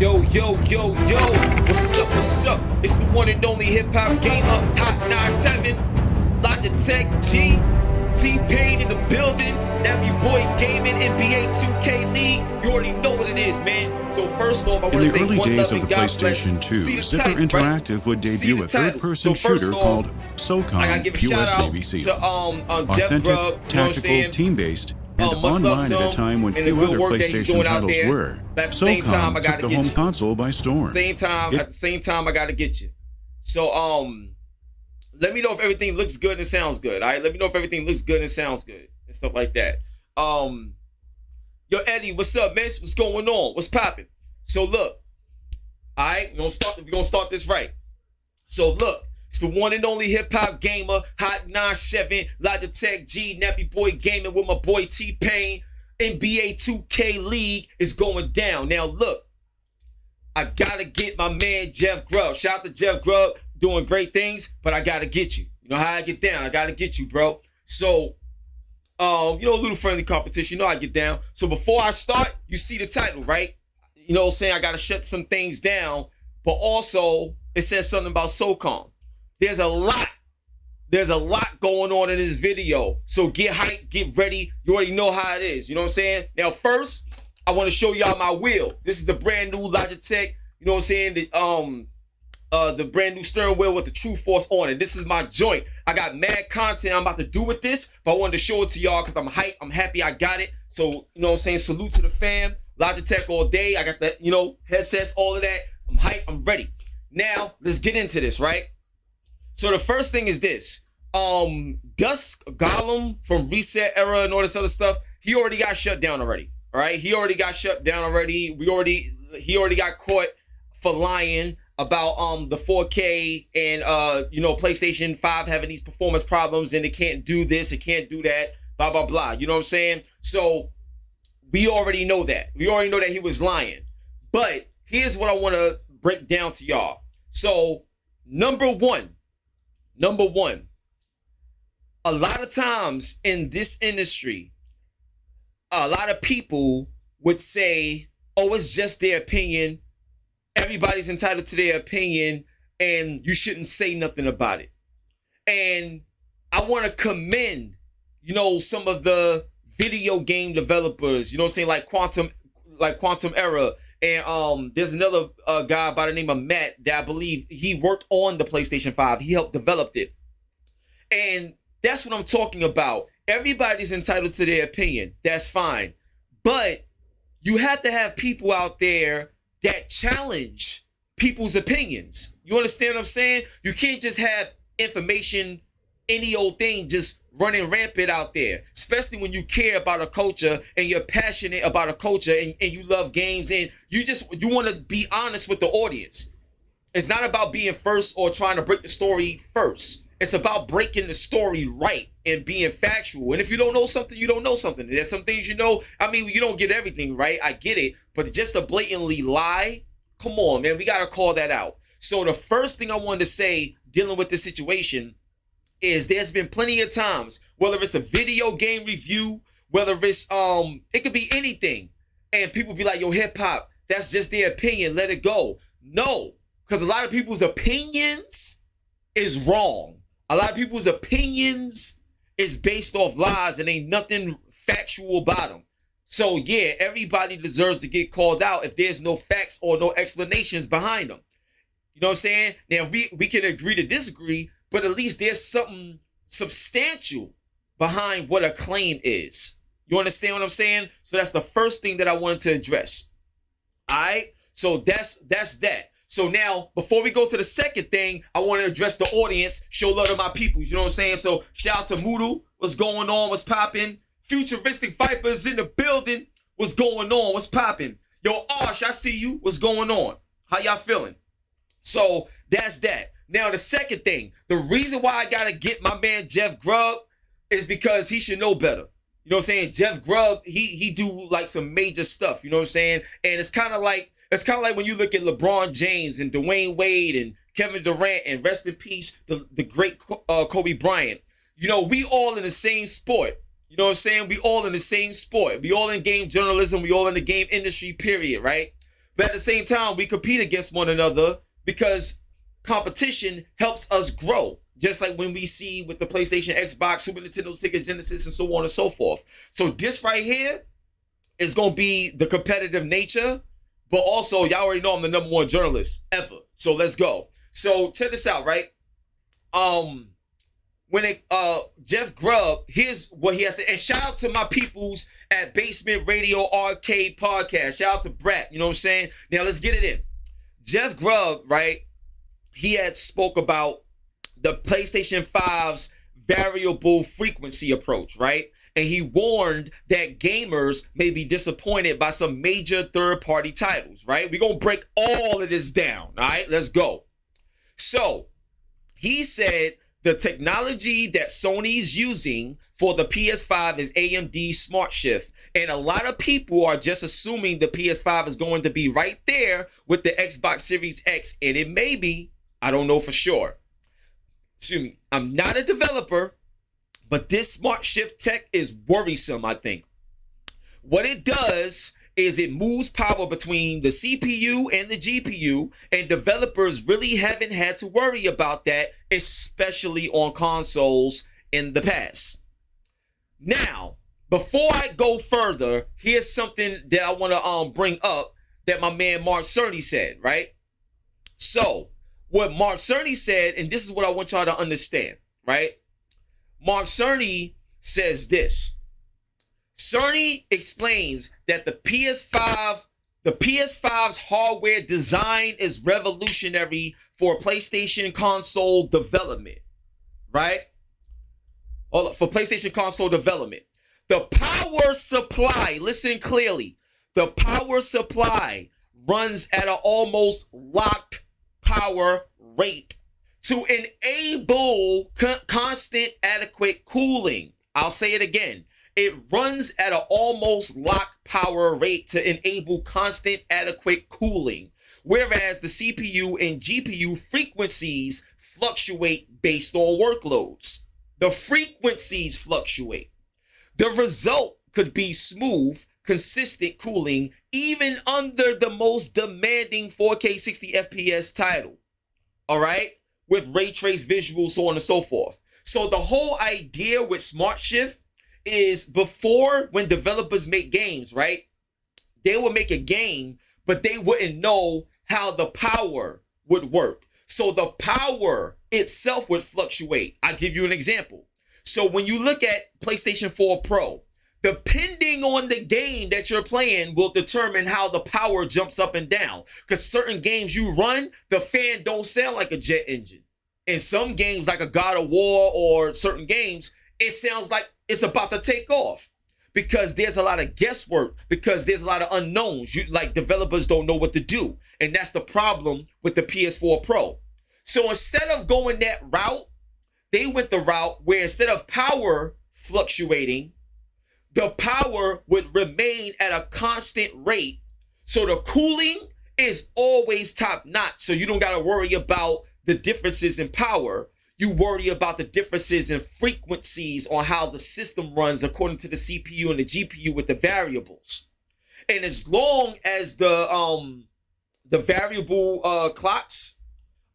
Yo, what's up? It's the one and only HipHopGamer, Hot 97, Logitech G, T-Pain in the building, that be boy gaming, NBA 2K League, you already know what it is, man. So first off, I want to say one love and God bless. In the early days of the PlayStation 2, Zipper Interactive would debut a third-person shooter called Socom, US Navy SEALs. Jeff Grub, tactical, team-based, and online at a time when few other PlayStation titles were. Socom took the home console by storm. At the same time, I gotta get you. So, let me know if everything looks good and sounds good. All right, let me know if everything looks good and sounds good and stuff like that. Yo, Eddie, what's up, man? What's going on? What's popping? So look, all right, we're gonna start this right. So look. It's the one and only HipHopGamer, Hot 97, Logitech G, Nappy Boy Gaming with my boy T-Pain. NBA 2K League is going down. Now look, I gotta get my man Jeff Grub. Shout out to Jeff Grub, doing great things, but I gotta get you. You know how I get down, I gotta get you, bro. So, a little friendly competition, you know how I get down. So before I start, you see the title, right? You know what I'm saying? I gotta shut some things down, but also it says something about Socom. There's a lot going on in this video. So get hyped, get ready. You already know how it is. You know what I'm saying? Now, first, I want to show y'all my wheel. This is the brand new Logitech, you know what I'm saying? The brand new steering wheel with the True Force on it. This is my joint. I got mad content I'm about to do with this, but I wanted to show it to y'all because I'm hyped. I'm happy I got it. So, you know what I'm saying? Salute to the fam. Logitech all day. I got that, headsets, all of that. I'm hyped. I'm ready. Now, let's get into this, right? So the first thing is this. Dusk Golem from Reset Era and all this other stuff, he already got shut down already. All right. He already got shut down already. He already got caught for lying about the 4K and PlayStation 5 having these performance problems and it can't do this, it can't do that, blah blah blah. You know what I'm saying? So we already know that. We already know that he was lying. But here's what I want to break down to y'all. So number one, a lot of times in this industry, a lot of people would say, oh, it's just their opinion. Everybody's entitled to their opinion and you shouldn't say nothing about it. And I want to commend, some of the video game developers, you know what I'm saying, like Quantum Era. And there's another guy by the name of Matt that I believe he worked on the PlayStation 5. He helped develop it. And that's what I'm talking about. Everybody's entitled to their opinion. That's fine. But you have to have people out there that challenge people's opinions. You understand what I'm saying? You can't just have information, any old thing, just running rampant out there, especially when you care about a culture and you're passionate about a culture and you love games and you want to be honest with the audience. It's not about being first or trying to break the story first. It's about breaking the story right and being factual. And if you don't know something, you don't know something. There's some things you don't get everything right. I get it. But just to blatantly lie, come on, man, we got to call that out. So the first thing I wanted to say dealing with this situation is there's been plenty of times, whether it's a video game review, whether it's it could be anything, and people be like, yo, hip hop, that's just their opinion, let it go. No, because a lot of people's opinions is wrong. A lot of people's opinions is based off lies and ain't nothing factual about them. So yeah, everybody deserves to get called out if there's no facts or no explanations behind them. You know what I'm saying? Now we can agree to disagree, but at least there's something substantial behind what a claim is. You understand what I'm saying? So that's the first thing that I wanted to address. All right? So that's that. So now, before we go to the second thing, I want to address the audience, show love to my people. You know what I'm saying? So shout out to Moodle. What's going on? What's popping? Futuristic Vipers in the building. What's going on? What's popping? Yo, Arsh, I see you. What's going on? How y'all feeling? So that's that. Now, the second thing, the reason why I got to get my man Jeff Grub is because he should know better. You know what I'm saying? Jeff Grub, he do like some major stuff. You know what I'm saying? And it's kind of like when you look at LeBron James and Dwayne Wade and Kevin Durant and rest in peace, the great Kobe Bryant. You know, we all in the same sport. You know what I'm saying? We all in the same sport. We all in game journalism. We all in the game industry, period, right? But at the same time, we compete against one another because competition helps us grow. Just like when we see with the PlayStation, Xbox, Super Nintendo, Sega Genesis, and so on and so forth. So this right here is going to be the competitive nature. But also, y'all already know I'm the #1 journalist ever. So let's go. So check this out, right? Jeff Grub, here's what he has to say. And shout out to my peoples at Basement Radio Arcade Podcast. Shout out to Brat, you know what I'm saying? Now let's get it in. Jeff Grub, right? He had spoke about the PlayStation 5's variable frequency approach, right? And he warned that gamers may be disappointed by some major third-party titles, right? We're going to break all of this down, all right? Let's go. So, he said the technology that Sony's using for the PS5 is AMD Smart Shift. And a lot of people are just assuming the PS5 is going to be right there with the Xbox Series X. And it may be. I don't know for sure. Excuse me. I'm not a developer, but this Smart Shift tech is worrisome, I think. What it does is it moves power between the CPU and the GPU, and developers really haven't had to worry about that, especially on consoles in the past. Now, before I go further, here's something that I want to bring up that my man Mark Cerny said, right? So, what Mark Cerny said, and this is what I want y'all to understand, right? Mark Cerny says this. Cerny explains that the PS5's hardware design is revolutionary for PlayStation console development, right? For PlayStation console development. The power supply, listen clearly, the power supply runs at an almost locked power rate to enable constant adequate cooling. I'll say it again. It runs at an almost locked power rate to enable constant adequate cooling, whereas the CPU and GPU frequencies fluctuate based on workloads. The frequencies fluctuate. The result could be smooth, consistent cooling, even under the most demanding 4K 60 FPS title. All right? With ray trace visuals, so on and so forth. So the whole idea with Smart Shift is before, when developers make games, right? They would make a game, but they wouldn't know how the power would work. So the power itself would fluctuate. I'll give you an example. So when you look at PlayStation 4 Pro, depending on the game that you're playing will determine how the power jumps up and down. Because certain games you run, the fan don't sound like a jet engine. In some games, like a God of War or certain games, it sounds like it's about to take off. Because there's a lot of guesswork, because there's a lot of unknowns. Developers don't know what to do. And that's the problem with the PS4 Pro. So instead of going that route, they went the route where instead of power fluctuating, the power would remain at a constant rate. So the cooling is always top notch. So you don't got to worry about the differences in power. You worry about the differences in frequencies on how the system runs according to the CPU and the GPU with the variables. And as long as the variable clocks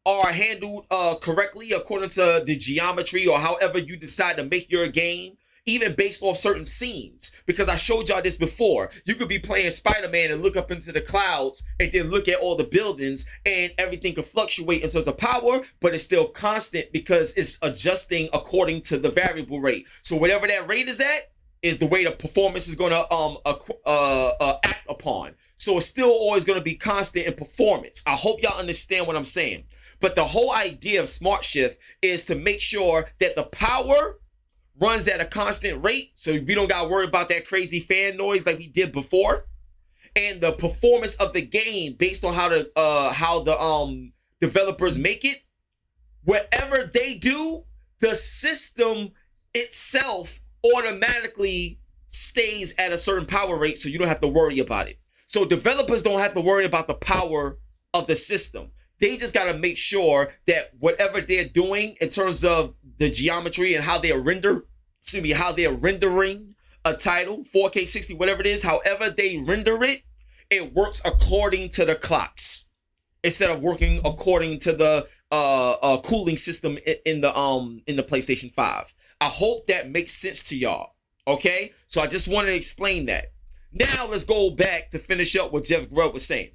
are handled correctly according to the geometry or however you decide to make your game, even based off certain scenes, because I showed y'all this before. You could be playing Spider-Man and look up into the clouds and then look at all the buildings and everything could fluctuate in terms of power, but it's still constant because it's adjusting according to the variable rate. So whatever that rate is at is the way the performance is going to act upon. So it's still always going to be constant in performance. I hope y'all understand what I'm saying. But the whole idea of Smart Shift is to make sure that the power runs at a constant rate, so we don't got to worry about that crazy fan noise like we did before, and the performance of the game based on how the developers make it. Whatever they do, the system itself automatically stays at a certain power rate, so you don't have to worry about it. So developers don't have to worry about the power of the system. They just got to make sure that whatever they're doing in terms of the geometry and how they're rendering a title, 4K 60, whatever it is, however they render it, it works according to the clocks instead of working according to the cooling system in the PlayStation 5. I hope that makes sense to y'all. Okay, so I just wanted to explain that. Now let's go back to finish up what Jeff Grub was saying.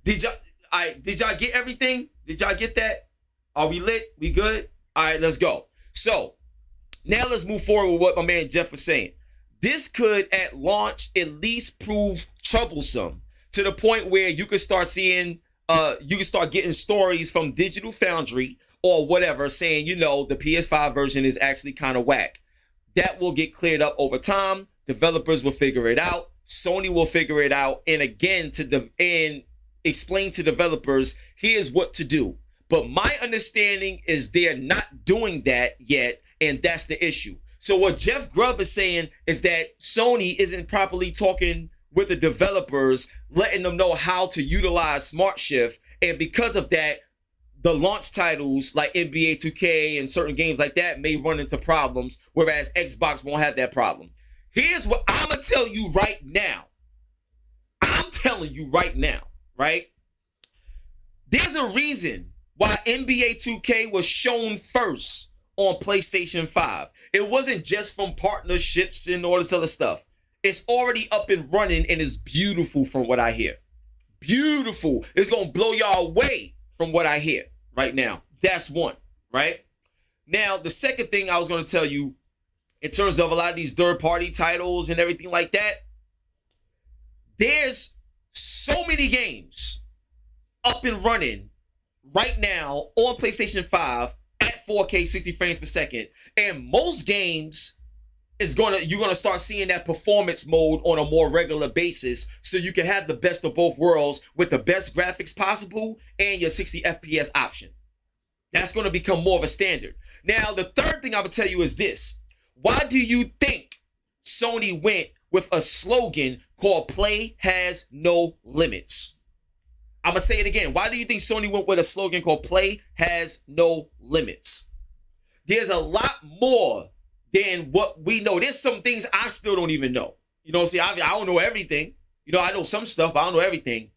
Did y'all get everything? Did y'all get that? Are we lit? We good? All right, let's go. So now let's move forward with what my man Jeff was saying. This could at launch at least prove troublesome to the point where you could start seeing, you can start getting stories from Digital Foundry or whatever saying, you know, the PS5 version is actually kind of whack. That will get cleared up over time. Developers will figure it out. Sony will figure it out. And again, and explain to developers, here's what to do. But my understanding is they're not doing that yet. And that's the issue. So what Jeff Grub is saying is that Sony isn't properly talking with the developers, letting them know how to utilize Smart Shift. And because of that, the launch titles like NBA 2K and certain games like that may run into problems, whereas Xbox won't have that problem. Here's what I'm going to tell you right now. I'm telling you right now, right? There's a reason why NBA 2K was shown first on PlayStation 5. It wasn't just from partnerships and all this other stuff. It's already up and running and it's beautiful from what I hear. Beautiful. It's going to blow y'all away from what I hear right now. That's one, right? Now, the second thing I was going to tell you in terms of a lot of these third-party titles and everything like that, there's so many games up and running right now on PlayStation 5 at 4K 60 frames per second. And most games you're gonna start seeing that performance mode on a more regular basis, so you can have the best of both worlds with the best graphics possible and your 60 FPS option. That's gonna become more of a standard. Now, the third thing I would tell you is this. Why do you think Sony went with a slogan called "Play Has No Limits"? I'm gonna say it again. Why do you think Sony went with a slogan called "Play Has No Limits"? There's a lot more than what we know. There's some things I still don't even know. You know what I'm saying? I don't know everything. You know, I know some stuff, but I don't know everything.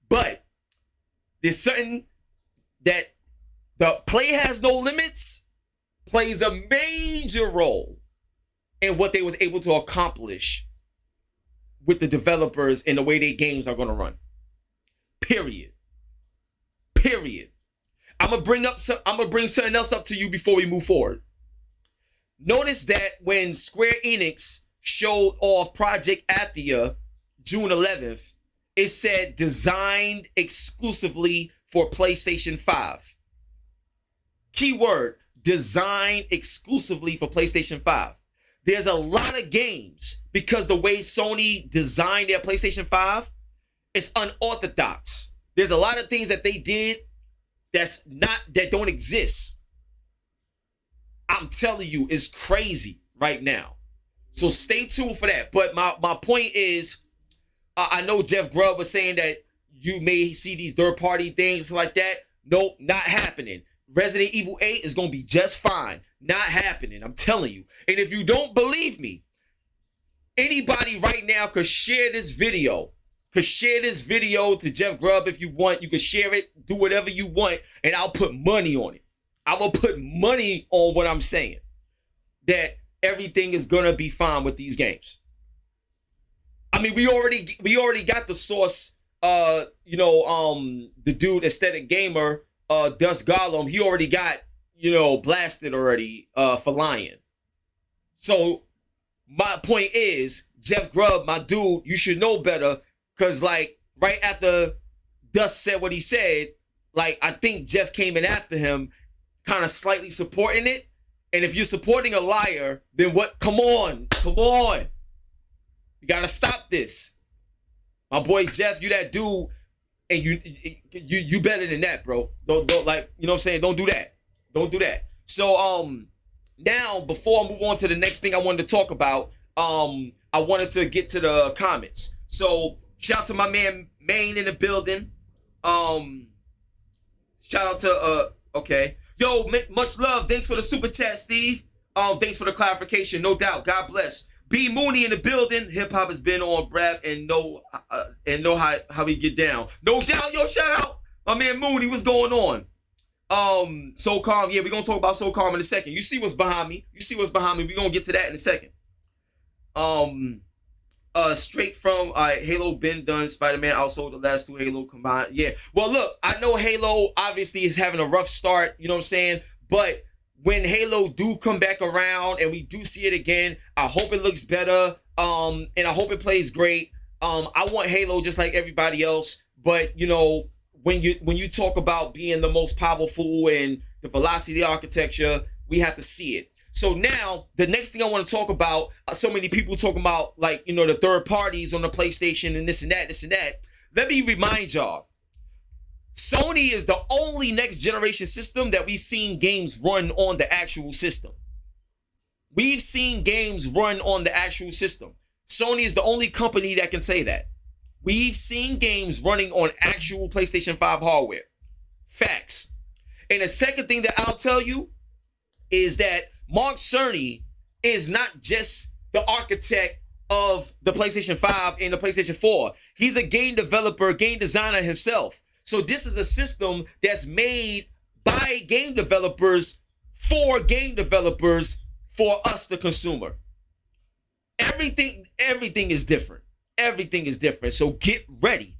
But there's something that the "Play Has No Limits" plays a major role in what they was able to accomplish with the developers and the way their games are going to run. Period. I'm gonna bring something else up to you before we move forward. Notice that when Square Enix showed off Project Athia June 11th, it said designed exclusively for PlayStation 5. Keyword, designed exclusively for PlayStation 5. There's a lot of games, because the way Sony designed their PlayStation 5 is unorthodox. There's a lot of things that they did that don't exist. I'm telling you, it's crazy right now. So stay tuned for that. But my point is, I know Jeff Grub was saying that you may see these third-party things like that. Nope, not happening. Resident Evil 8 is going to be just fine. Not happening, I'm telling you. And if you don't believe me, anybody right now could share this video. Could share this video to Jeff Grub if you want. You can share it, do whatever you want, and I'll put money on it. I will put money on what I'm saying, that everything is gonna be fine with these games. I mean, we already got the source. The dude Aesthetic Gamer, Dusk Golem, he already got blasted already for lying. So my point is, Jeff Grub, my dude, you should know better, because like right after Dusk said what he said, like I think Jeff came in after him, kind of slightly supporting it. And if you're supporting a liar, then what? Come on. You gotta stop this. My boy Jeff, you that dude, and you better than that, bro. Don't like, you know what I'm saying? Don't do that. So now before I move on to the next thing I wanted to talk about, I wanted to get to the comments. So shout out to my man Maine in the building. Shout out to okay. Yo, much love. Thanks for the super chat, Steve. Thanks for the clarification. No doubt. God bless. B Mooney in the building. Hip hop has been on Brab and know how we get down. No doubt, yo, shout out my man Mooney. What's going on? Socom, yeah, we're gonna talk about Socom in a second. You see what's behind me. We're gonna get to that in a second. Straight from Halo been done. Spider-Man outsold the last 2 Halo combined. Yeah. Well, look, I know Halo obviously is having a rough start, you know what I'm saying? But when Halo do come back around and we do see it again, I hope it looks better. And I hope it plays great. I want Halo just like everybody else, but you know, when you talk about being the most powerful and the velocity of the architecture, we have to see it. So now, the next thing I want to talk about, so many people talking about, like, you know, the third parties on the PlayStation and this and that. Let me remind y'all, Sony is the only next generation system that we've seen games run on the actual system. We've seen games run on the actual system. Sony is the only company that can say that. We've seen games running on actual PlayStation 5 hardware. Facts. And the second thing that I'll tell you is that Mark Cerny is not just the architect of the PlayStation 5 and the PlayStation 4. He's a game developer, game designer himself. So this is a system that's made by game developers for game developers for us, the consumer. Everything is different. Everything is different. So get ready.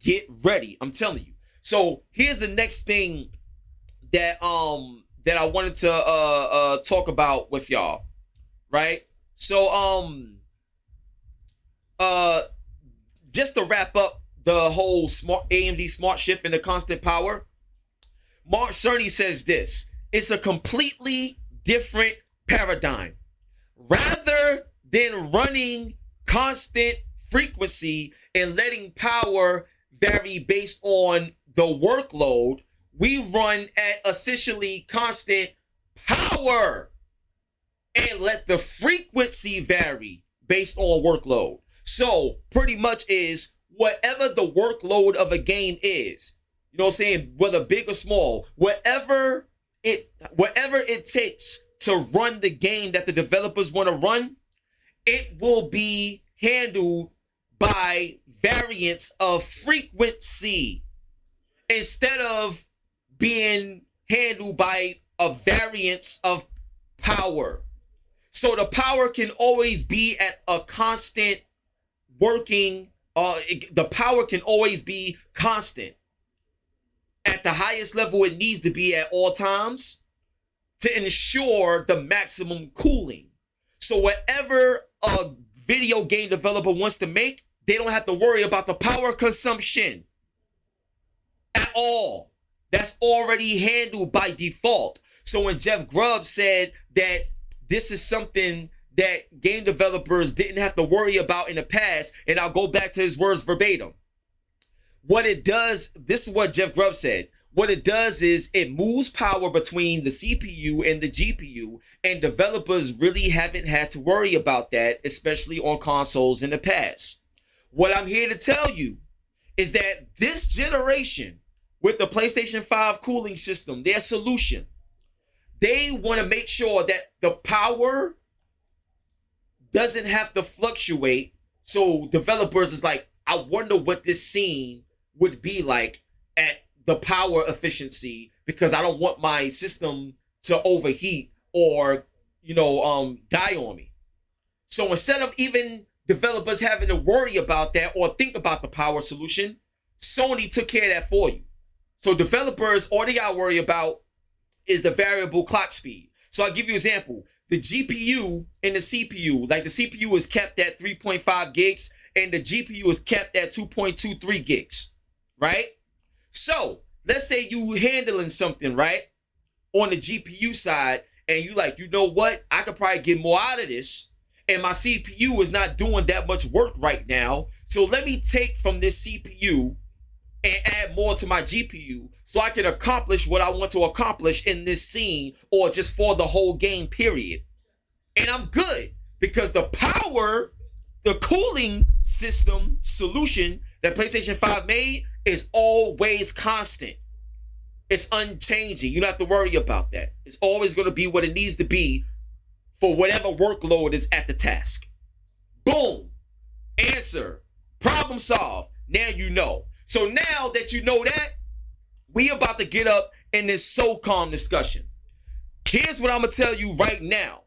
Get ready. I'm telling you. So here's the next thing that I wanted to talk about with y'all, right? So just to wrap up the whole AMD smart shift and the constant power, Mark Cerny says this: it's a completely different paradigm. Rather than running constant frequency and letting power vary based on the workload, we run at essentially constant power and let the frequency vary based on workload. So pretty much is whatever the workload of a game is, you know what I'm saying, whether big or small, whatever it takes to run the game that the developers want to run, it will be handled by variance of frequency instead of being handled by a variance of power. So the power can always be at a constant working, the power can always be constant at the highest level it needs to be at all times to ensure the maximum cooling. So whatever a video game developer wants to make, they don't have to worry about the power consumption at all. That's already handled by default. So when Jeff Grub said that this is something that game developers didn't have to worry about in the past, and I'll go back to his words verbatim. What it does, this is what Jeff Grub said. What it does is it moves power between the CPU and the GPU, and developers really haven't had to worry about that, especially on consoles in the past. What I'm here to tell you is that this generation, with the PlayStation 5 cooling system, their solution, they want to make sure that the power doesn't have to fluctuate. So developers is like, I wonder what this scene would be like at the power efficiency, because I don't want my system to overheat or, die on me. So instead of even developers having to worry about that or think about the power solution, Sony took care of that for you. So developers, all they got to worry about is the variable clock speed. So I'll give you an example. The GPU and the CPU, like the CPU is kept at 3.5 gigs and the GPU is kept at 2.23 gigs, right? So let's say you handling something, right, on the GPU side, and you like, you know what? I could probably get more out of this, and my CPU is not doing that much work right now. So let me take from this CPU and add more to my GPU so I can accomplish what I want to accomplish in this scene or just for the whole game period. And I'm good because the power, the cooling system solution that PlayStation 5 made is always constant. It's unchanging. You don't have to worry about that. It's always going to be what it needs to be for whatever workload is at the task. Boom. Answer. Problem solved. Now you know. So now that you know that, we about to get up in this Socom discussion. Here's what I'm going to tell you right now.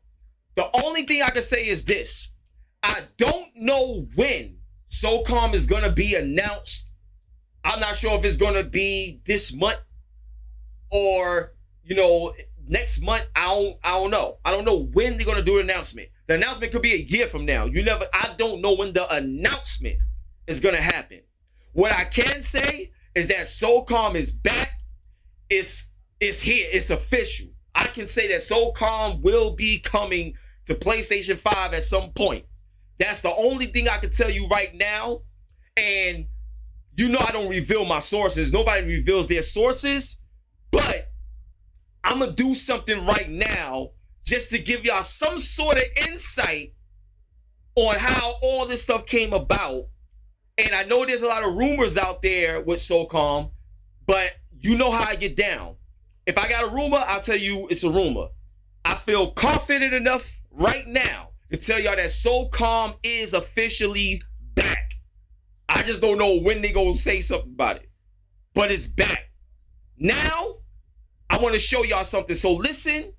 The only thing I can say is this. I don't know when Socom is going to be announced. I'm not sure if it's going to be this month or, next month. I don't know. I don't know when they're going to do an announcement. The announcement could be a year from now. I don't know when the announcement is going to happen. What I can say is that Socom is back. It's here. It's official. I can say that Socom will be coming to PlayStation 5 at some point. That's the only thing I can tell you right now. And I don't reveal my sources. Nobody reveals their sources. But I'm going to do something right now just to give y'all some sort of insight on how all this stuff came about. And I know there's a lot of rumors out there with Socom, but you know how I get down. If I got a rumor, I'll tell you it's a rumor. I feel confident enough right now to tell y'all that Socom is officially back. I just don't know when they gonna say something about it, but it's back. Now, I want to show y'all something. So listen,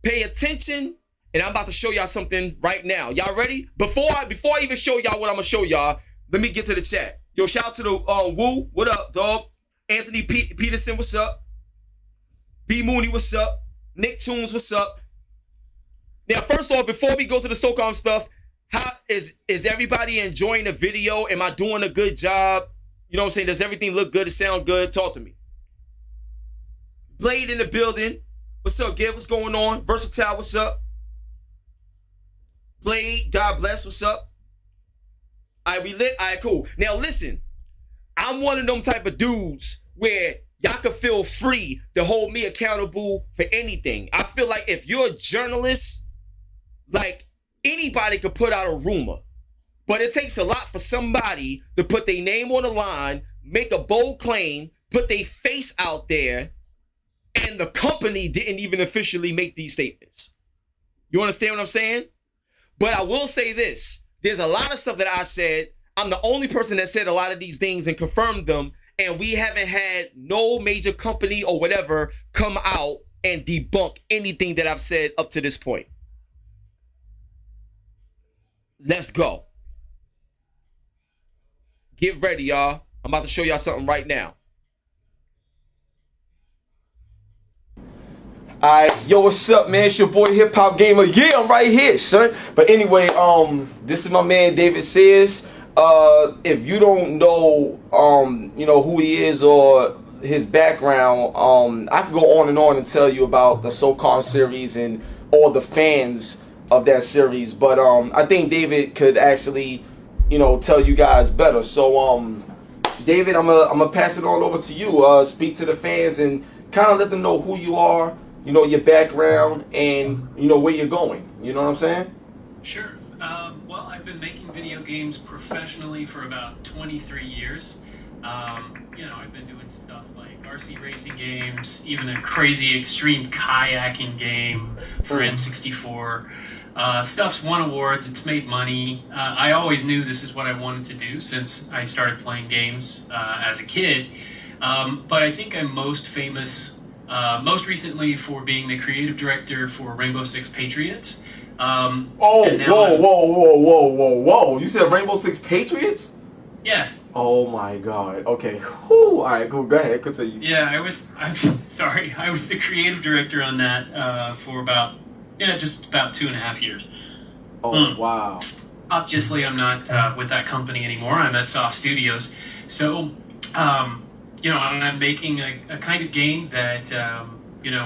pay attention, and I'm about to show y'all something right now. Y'all ready? Before I even show y'all what I'm gonna show y'all, let me get to the chat. Yo, shout out to the Woo. What up, dog? Anthony Peterson, what's up? B Mooney, what's up? Nick Tunes, what's up? Now, first off, before we go to the Socom stuff, how is everybody enjoying the video? Am I doing a good job? You know what I'm saying? Does everything look good? It sound good? Talk to me. Blade in the building. What's up, Giv? What's going on? Versatile, what's up? Blade, God bless, what's up? All right, we lit? All right, cool. Now, listen. I'm one of them type of dudes where y'all can feel free to hold me accountable for anything. I feel like if you're a journalist, like anybody could put out a rumor, but it takes a lot for somebody to put their name on the line, make a bold claim, put their face out there, and the company didn't even officially make these statements. You understand what I'm saying? But I will say this. There's a lot of stuff that I said. I'm the only person that said a lot of these things and confirmed them, and we haven't had no major company or whatever come out and debunk anything that I've said up to this point. Let's go. Get ready, y'all. I'm about to show y'all something right now. Alright, yo, what's up, man? It's your boy HipHopGamer. Yeah, I'm right here, son. But anyway, this is my man David Sears. If you don't know, who he is or his background, I could go on and tell you about the Socom series and all the fans of that series. But I think David could actually, tell you guys better. So, David, I'm gonna pass it on over to you. Speak to the fans and kind of let them know who you are, your background, and where you're going. You know what I'm saying? Sure. Well, I've been making video games professionally for about 23 years. I've been doing stuff like RC racing games, even a crazy extreme kayaking game for N64. Stuff's won awards, it's made money. I always knew this is what I wanted to do since I started playing games as a kid. But I think I'm most famous, most recently for being the creative director for Rainbow Six Patriots. Whoa! You said Rainbow Six Patriots? Yeah. Oh my God. Okay. Whew. All right, cool. Go ahead. Continue. Yeah, I was the creative director on that for just about 2.5 years. Oh, wow. Obviously, I'm not with that company anymore. I'm at Soft Studios. So, I'm making a kind of game that,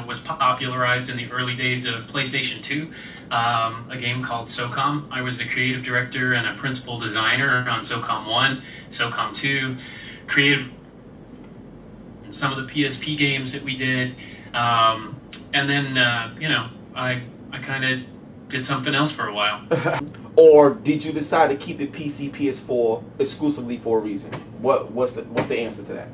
was popularized in the early days of PlayStation 2. A game called Socom. I was the creative director and a principal designer on Socom 1, Socom 2, created some of the PSP games that we did. And then, I kind of did something else for a while. Or did you decide to keep it PC, PS4 exclusively for a reason? What's the answer to that?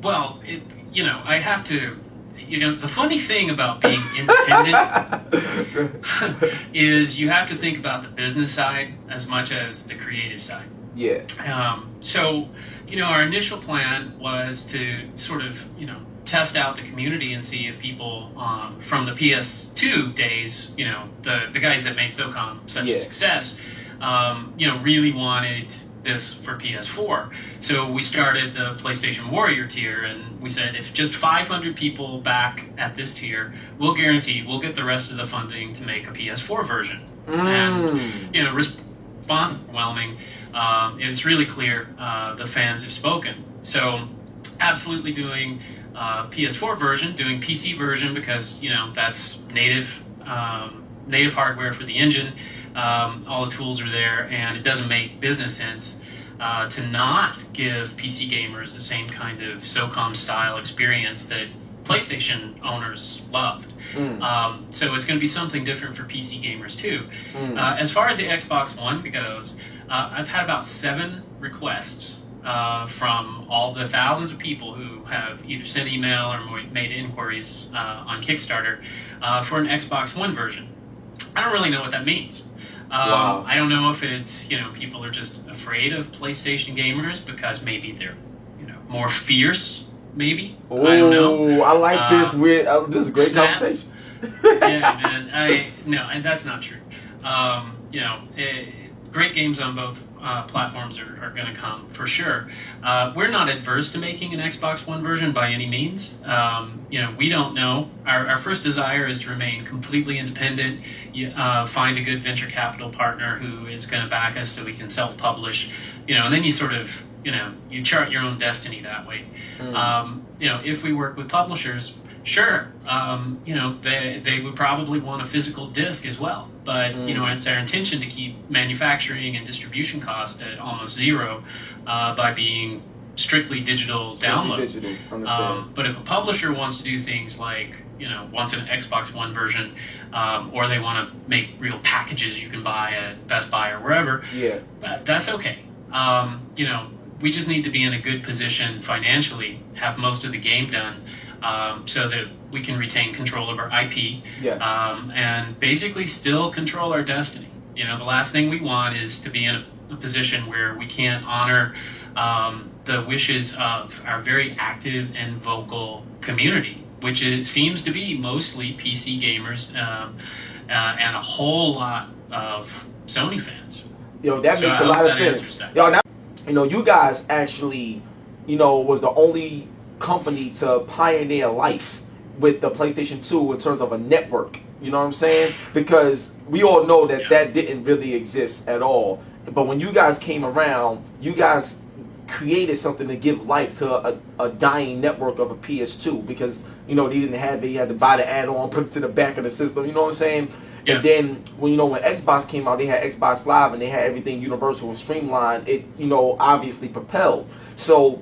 Well, I have to. the funny thing about being independent is you have to think about the business side as much as the creative side. Yeah. So, our initial plan was to sort of, test out the community and see if people from the PS2 days, the guys that made Socom such a success, really wanted this for PS4. So we started the PlayStation Warrior tier, and we said if just 500 people back at this tier, we'll guarantee we'll get the rest of the funding to make a PS4 version. And response overwhelming. It's really clear the fans have spoken. So absolutely doing PS4 version, doing PC version because that's native hardware for the engine. All the tools are there, and it doesn't make business sense to not give PC gamers the same kind of Socom style experience that PlayStation owners loved. So it's going to be something different for PC gamers too. As far as the Xbox One goes, I've had about 7 requests from all the thousands of people who have either sent email or made inquiries on Kickstarter for an Xbox One version. I don't really know what that means. Wow. I don't know if it's, people are just afraid of PlayStation gamers because maybe they're, more fierce, maybe. Ooh, I don't know. I like this. This is a great conversation. Yeah, man. And that's not true. Great games on both platforms are going to come for sure. We're not adverse to making an Xbox One version by any means. We don't know. Our first desire is to remain completely independent. Find a good venture capital partner who is going to back us so we can self-publish. And then you sort of you chart your own destiny that way. If we work with publishers, sure, they would probably want a physical disc as well. But, it's our intention to keep manufacturing and distribution costs at almost zero by being strictly digital download. But if a publisher wants to do things like, wants an Xbox One version, or they want to make real packages you can buy at Best Buy or wherever, that's okay. We just need to be in a good position financially, have most of the game done, so that we can retain control of our IP, and basically still control our destiny. The last thing we want is to be in a position where we can't honor the wishes of our very active and vocal community, which it seems to be mostly PC gamers and a whole lot of Sony fans. That makes a lot of sense. You guys actually, was the only company to pioneer life with the PlayStation 2 in terms of a network. You know what I'm saying? Because we all know that that didn't really exist at all. But when you guys came around, you guys created something to give life to a dying network of a PS2 because, they didn't have it. You had to buy the add-on, put it to the back of the system. You know what I'm saying? Yeah. And then when Xbox came out, they had Xbox Live and they had everything universal and streamlined. It obviously propelled. So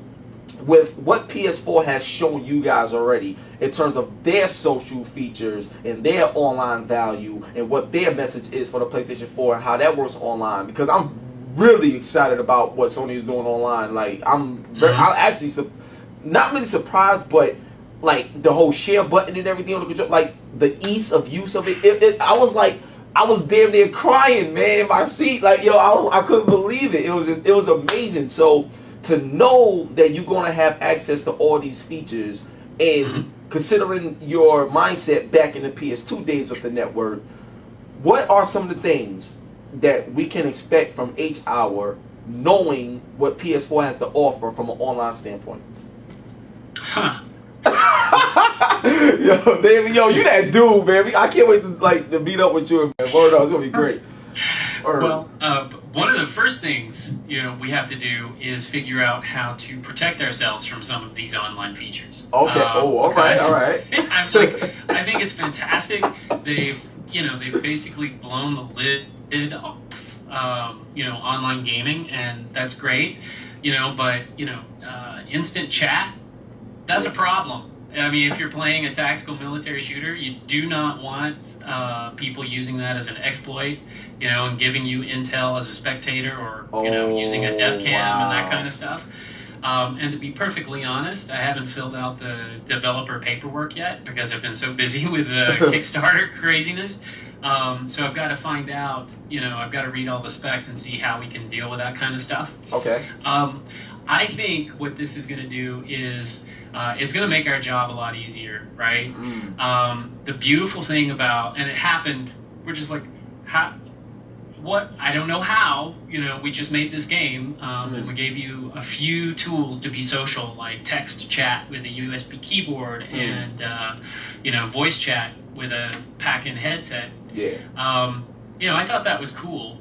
with what PS4 has shown you guys already in terms of their social features and their online value and what their message is for the PlayStation 4 and how that works online, because I'm really excited about what Sony is doing online. Like I'm actually not really surprised, but like the whole share button and everything on the control, like the ease of use of it. I was damn near crying, man, in my seat. Like, I couldn't believe it. It was amazing. So to know that you're going to have access to all these features and considering your mindset back in the PS2 days with the network, what are some of the things that we can expect from H-Hour knowing what PS4 has to offer from an online standpoint? David, you that dude, man. I can't wait to meet up with you, man. Word up, it's gonna be great. Well, one of the first things we have to do is figure out how to protect ourselves from some of these online features. Okay. All right. I think it's fantastic. They've basically blown the lid off online gaming, and that's great. But instant chat, that's a problem. I mean, if you're playing a tactical military shooter, you do not want people using that as an exploit, and giving you intel as a spectator or, using a dev cam and that kind of stuff. And to be perfectly honest, I haven't filled out the developer paperwork yet because I've been so busy with the Kickstarter craziness. So I've got to find out, I've got to read all the specs and see how we can deal with that kind of stuff. Okay. I think what this is going to do is it's going to make our job a lot easier, right? The beautiful thing about, and it happened, we're just like, I don't know how, we just made this game, and we gave you a few tools to be social, like text chat with a USB keyboard and, voice chat with a pack-in headset. Yeah. I thought that was cool.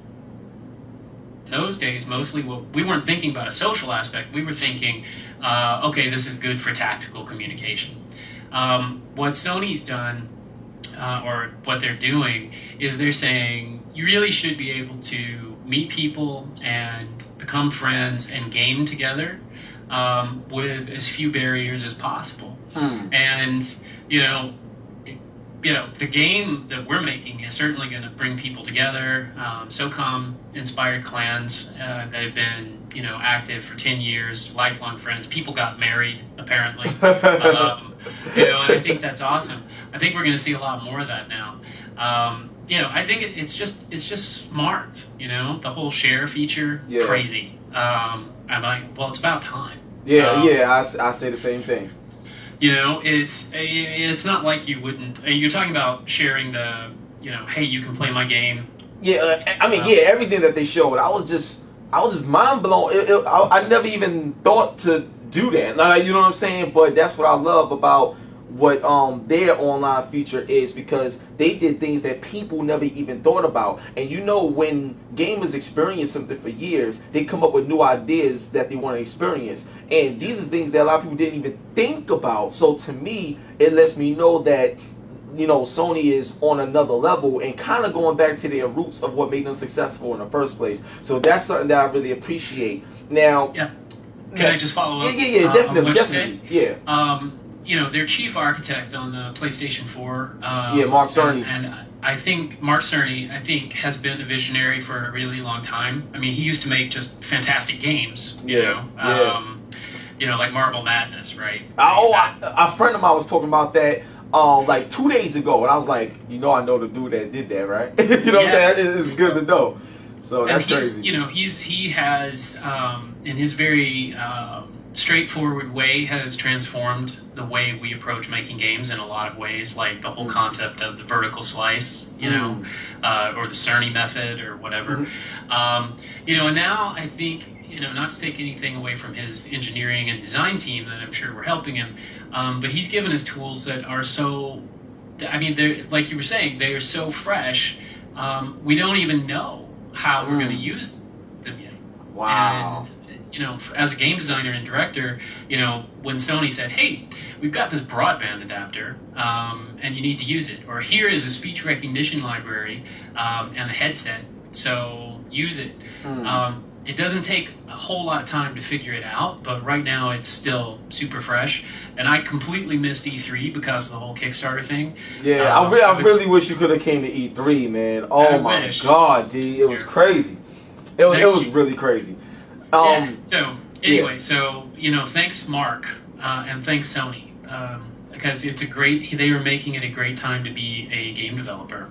In those days, mostly we weren't thinking about a social aspect. We were thinking, okay, this is good for tactical communication. What Sony's done, or what they're doing, is they're saying you really should be able to meet people and become friends and game together with as few barriers as possible. And, the game that we're making is certainly going to bring people together. Socom inspired clans that have been, active for 10 years, lifelong friends. People got married, apparently. And I think that's awesome. I think we're going to see a lot more of that now. I think it's just smart. The whole share feature, crazy. I'm like, well, it's about time. I say the same thing. It's not like you wouldn't. You're talking about sharing the, hey, you can play my game. Yeah, everything that they showed, I was just mind blown. I never even thought to do that. Like, you know what I'm saying? But that's what I love about what their online feature is, because they did things that people never even thought about. And when gamers experience something for years, they come up with new ideas that they want to experience. And these are things that a lot of people didn't even think about. So to me, it lets me know that Sony is on another level and kind of going back to their roots of what made them successful in the first place. So that's something that I really appreciate. Now, can I just follow up? Yeah, definitely. Yeah. Their chief architect on the PlayStation 4. Mark Cerny. And I think Mark Cerny, has been a visionary for a really long time. I mean, he used to make just fantastic games, like Marble Madness, right? A friend of mine was talking about that like 2 days ago, and I was like, I know the dude that did that, right? You know what I'm saying? It's good to know. So that's crazy. He has, in his very straightforward way, has transformed the way we approach making games in a lot of ways, like the whole concept of the vertical slice, or the Cerny method or whatever. And now I think, not to take anything away from his engineering and design team that I'm sure we're helping him, but he's given us tools that are so, they're, like you were saying, they are so fresh, we don't even know how we're going to use them yet. Wow. And, as a game designer and director, when Sony said, hey, we've got this broadband adapter, and you need to use it, or here is a speech recognition library and a headset, so use it. It doesn't take a whole lot of time to figure it out, but right now it's still super fresh. And I completely missed E3 because of the whole Kickstarter thing. Yeah, I really wish you could have came to E3, man. Oh my God, D, it was crazy. It was really crazy. So anyway, thanks Mark and thanks Sony, because they were making it a great time to be a game developer.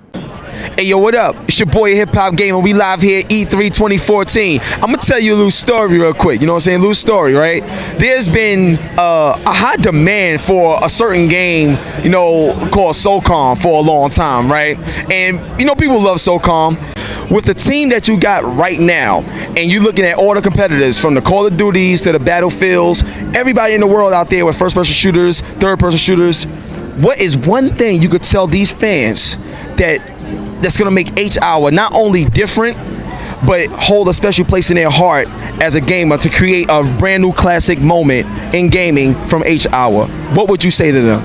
Hey, yo, what up? It's your boy HipHopGamer. We live here at E3 2014. I'm going to tell you a little story real quick. You know what I'm saying? Little story, right? There's been a high demand for a certain game, called Socom for a long time, right? And, people love Socom. With the team that you got right now, and you're looking at all the competitors, from the Call of Duties to the Battlefields, everybody in the world out there with first-person shooters, third-person shooters, what is one thing you could tell these fans that's going to make H-Hour not only different, but hold a special place in their heart as a gamer to create a brand new classic moment in gaming from H-Hour? What would you say to them?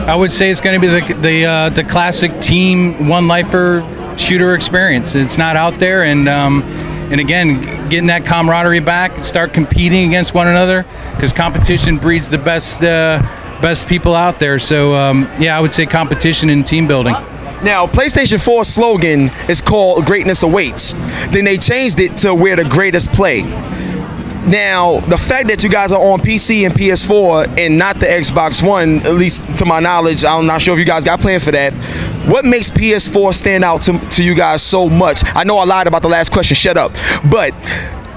I would say it's going to be the classic team one-lifer shooter experience. It's not out there, and again, getting that camaraderie back, start competing against one another, because competition breeds the best people out there. So I would say competition and team building. Now, PlayStation 4's slogan is called Greatness Awaits. Then they changed it to Where the Greatest Play. Now, the fact that you guys are on PC and PS4 and not the Xbox One, at least to my knowledge, I'm not sure if you guys got plans for that. What makes PS4 stand out to you guys so much? I know I lied about the last question, shut up. But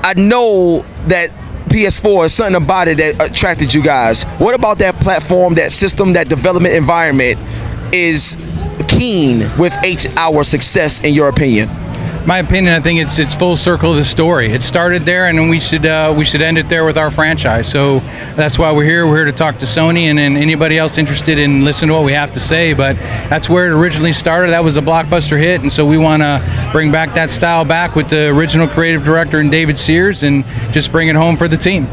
I know that PS4 is something about it that attracted you guys. What about that platform, that system, that development environment is keen with our success, in your opinion? My opinion, I think it's full circle of the story. It started there, and we should end it there with our franchise. So that's why we're here. We're here to talk to Sony and anybody else interested in listening to what we have to say. But that's where it originally started. That was a blockbuster hit, and so we want to bring back that style back with the original creative director and David Sears, and just bring it home for the team.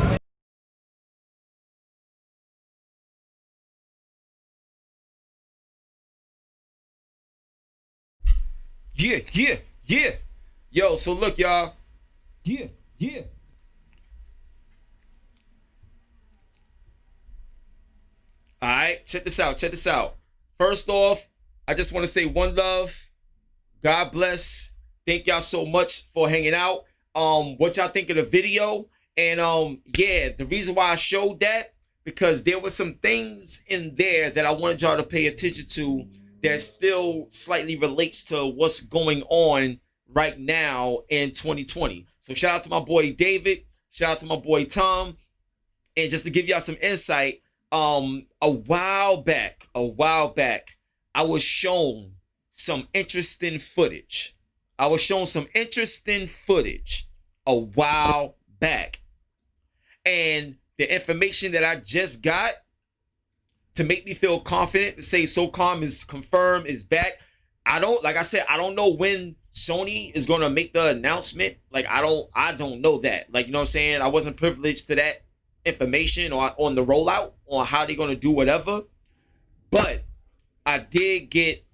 Yeah. Yo, so look, y'all. Yeah. All right, check this out. First off, I just want to say one love. God bless. Thank y'all so much for hanging out. What y'all think of the video? And yeah, the reason why I showed that, because there were some things in there that I wanted y'all to pay attention to that still slightly relates to what's going on right now in 2020. So shout out to my boy David, shout out to my boy Tom. And just to give y'all some insight, a while back, I was shown some interesting footage. a while back. And the information that I just got to make me feel confident to say Socom is confirmed, is back. I don't know when Sony is going to make the announcement. Like, I don't know that. Like, you know what I'm saying? I wasn't privileged to that information or on the rollout on how they're going to do whatever. But I did get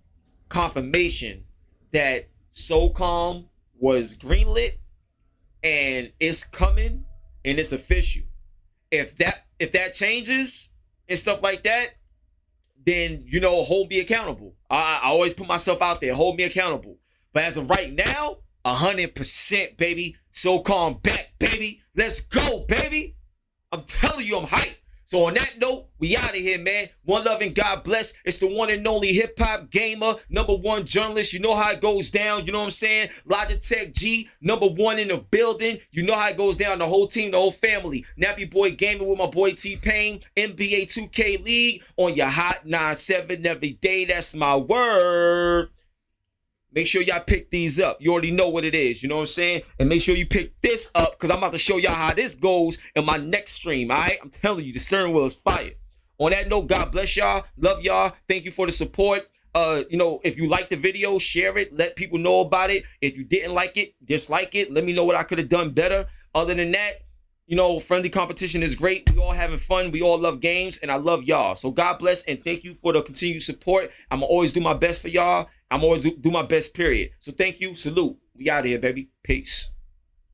confirmation that Socom was greenlit and it's coming and it's official. If that changes and stuff like that, then, you know, hold me accountable. I always put myself out there, hold me accountable. But as of right now, 100%, baby. Socom back, baby. Let's go, baby. I'm telling you, I'm hyped. So on that note, we out of here, man. One love and God bless. It's the one and only HipHopGamer, #1 journalist. You know how it goes down. You know what I'm saying? Logitech G, #1 in the building. You know how it goes down. The whole team, the whole family. Nappy Boy Gaming with my boy T-Pain. NBA 2K League on your Hot 97 every day. That's my word. Make sure y'all pick these up. You already know what it is. You know what I'm saying? And make sure you pick this up, because I'm about to show y'all how this goes in my next stream, all right? I'm telling you, the steering wheel is fire. On that note, God bless y'all. Love y'all. Thank you for the support. You know, if you like the video, share it. Let people know about it. If you didn't like it, dislike it. Let me know what I could have done better. Other than that, you know, friendly competition is great. We all having fun. We all love games, and I love y'all. So God bless, and thank you for the continued support. I'm going to always do my best for y'all. I'm always do my best, period. So thank you. Salute. We out of here, baby. Peace.